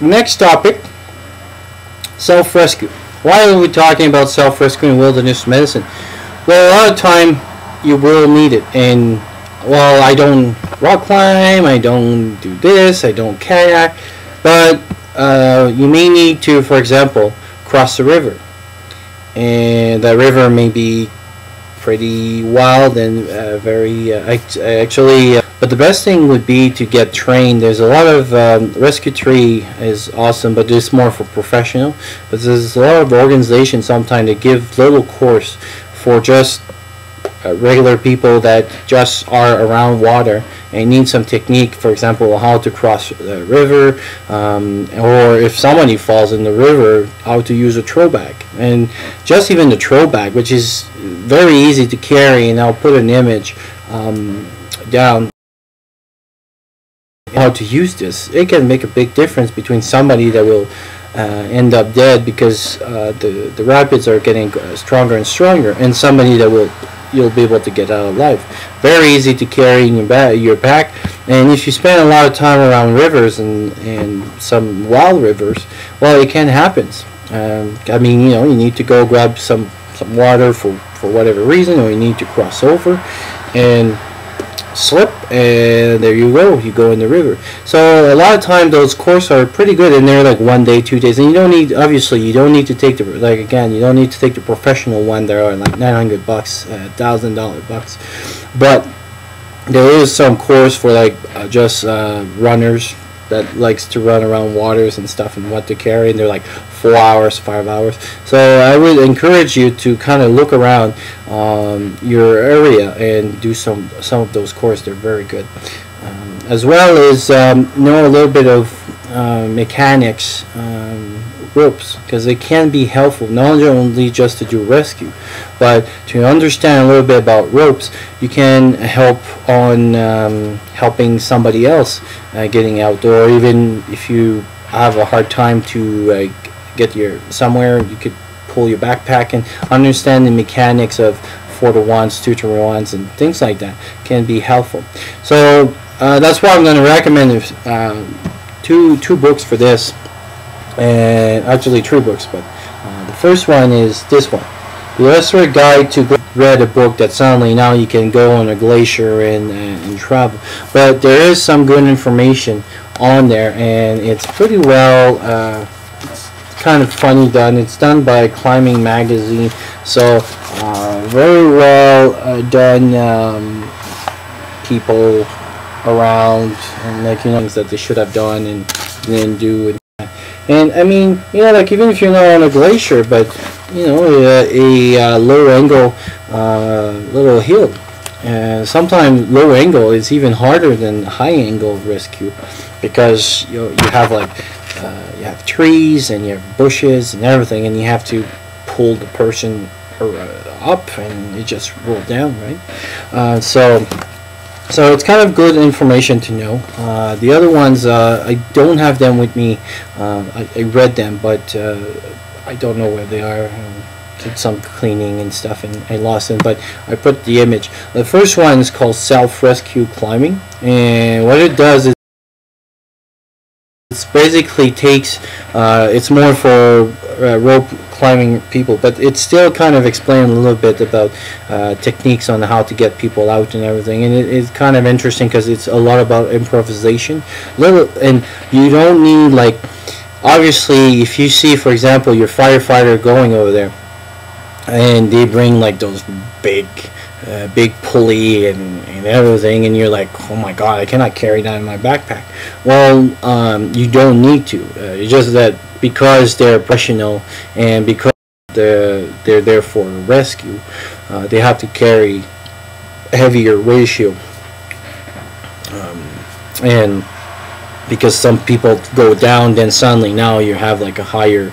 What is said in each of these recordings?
Next topic, self-rescue. Why are we talking about self-rescue in wilderness medicine? Well, a lot of time you will need it. And, well, I don't rock climb, I don't do this, I don't kayak, but you may need to, for example, cross the river. And that river may be pretty wild and but the best thing would be to get trained. There's a lot of Rescue Tree is awesome, but it's more for professional. But there's a lot of organizations sometimes that give little course for just regular people that just are around water and need some technique, for example, how to cross the river, or if somebody falls in the river, how to use a throw bag. And just even the throw bag, which is very easy to carry, and I'll put an image down how to use this. It can make a big difference between somebody that will end up dead because the rapids are getting stronger and stronger, and somebody that you'll be able to get out alive. Very easy to carry in your back, and if you spend a lot of time around rivers and some wild rivers, well, it can happen. I mean, you know, you need to go grab some water for whatever reason, or you need to cross over and slip, and there you go in the river. So a lot of time those courses are pretty good, and they're like 1 day, 2 days, and you don't need, obviously you don't need to take the, like, again, you don't need to take the professional one. There are like $900, $1,000 bucks, but there is some course for like just runners that likes to run around waters and stuff, and what to carry, and they're like 4 hours, 5 hours. So I would encourage you to kind of look around your area and do some of those courses. They're very good, as well as know a little bit of mechanics, ropes, because they can be helpful, not only just to do rescue, but to understand a little bit about ropes. You can help on helping somebody else getting out, or even if you have a hard time to get somewhere, you could pull your backpack, and understand the mechanics of 4-to-1s, 2-to-1s, and things like that can be helpful. So that's why I'm going to recommend two books for this, and actually 3 books, but the first one is this one, The Esoteric Guide to Read, a book that suddenly now you can go on a glacier and travel. But there is some good information on there, and it's pretty well it's kind of funny done. It's done by Climbing Magazine, so very well done. People around, and like, you know, things that they should have done and didn't do. And I mean, you know, like, even if you're not on a glacier, but you know, a low angle little hill, and sometimes low angle is even harder than high angle rescue, because you have like you have trees and you have bushes and everything, and you have to pull the person up, and it just rolled down, right? So it's kind of good information to know. The other ones, I don't have them with me. I read them, but I don't know where they are. Did some cleaning and stuff, and I lost them, but I put the image. The first one is called Self-Rescue Climbing, and what it does is it basically takes, it's more for rope climbing people, but it's still kind of explaining a little bit about techniques on how to get people out and everything, and it's kind of interesting because it's a lot about improvisation. And you don't need, like, obviously if you see, for example, your firefighter going over there and they bring like those big pulley and everything, and you're like, oh my god, I cannot carry that in my backpack. Well, you don't need to. It's just that because they're professional and because they're there for a rescue, they have to carry a heavier ratio, and because some people go down, then suddenly now you have like a higher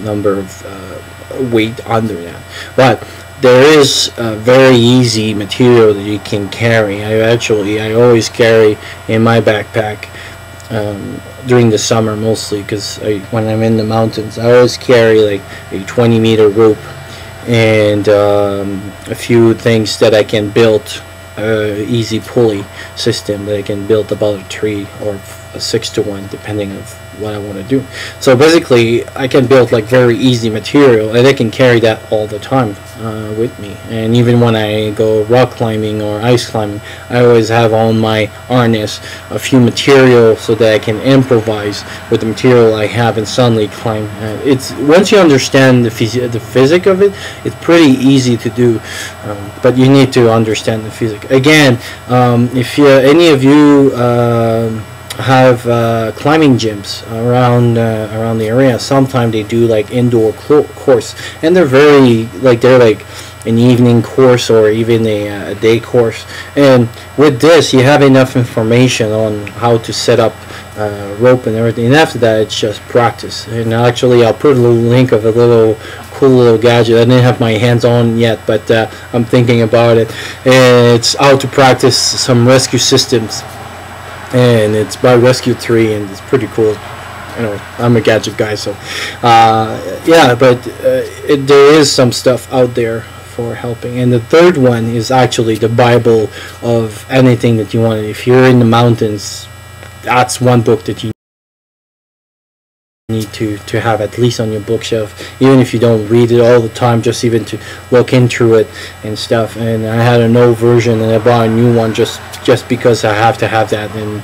number of weight under that. But there is a very easy material that you can carry. I always carry in my backpack during the summer mostly, because when I'm in the mountains I always carry like a 20-meter rope and a few things that I can build easy pulley system that I can build about a 3 or a 6-to-1 depending on what I want to do. So basically I can build like very easy material, and I can carry that all the time with me. And even when I go rock climbing or ice climbing, I always have on my harness a few material so that I can improvise with the material I have and suddenly climb. It's once you understand the physics of it, it's pretty easy to do, but you need to understand the physics. Again, if any of you have climbing gyms around the area, sometimes they do like indoor course, and they're like an evening course or even a day course. And with this you have enough information on how to set up rope and everything, and after that it's just practice. And actually I'll put a little link of a little cool little gadget. I didn't have my hands on yet, but I'm thinking about it. And it's how to practice some rescue systems, and it's by Rescue 3, and it's pretty cool. You know, I'm a gadget guy, so yeah, but there is some stuff out there for helping. And the third one is actually the Bible of anything that you want. If you're in the mountains, that's one book that you need to have at least on your bookshelf, even if you don't read it all the time, just even to look into it and stuff. And I had an old version and I bought a new one just because I have to have that. And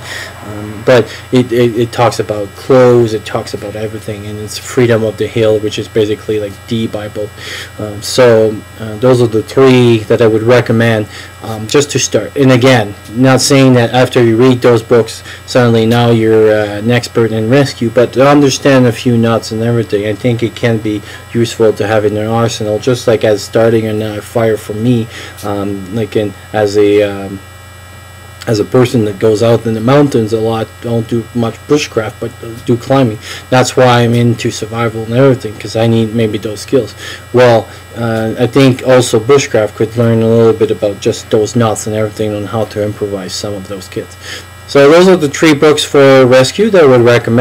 but it talks about clothes, it talks about everything, and it's Freedom of the Hill, which is basically like the Bible. So those are the 3 that I would recommend just to start. And again, not saying that after you read those books suddenly now you're an expert in rescue, but to understand a few nuts and everything, I think it can be useful to have in your arsenal, just like as starting a fire for me, like as a person that goes out in the mountains a lot, don't do much bushcraft, but do climbing. That's why I'm into survival and everything, because I need maybe those skills. Well, I think also bushcraft could learn a little bit about just those nuts and everything on how to improvise some of those kits. So those are the 3 books for rescue that I would recommend.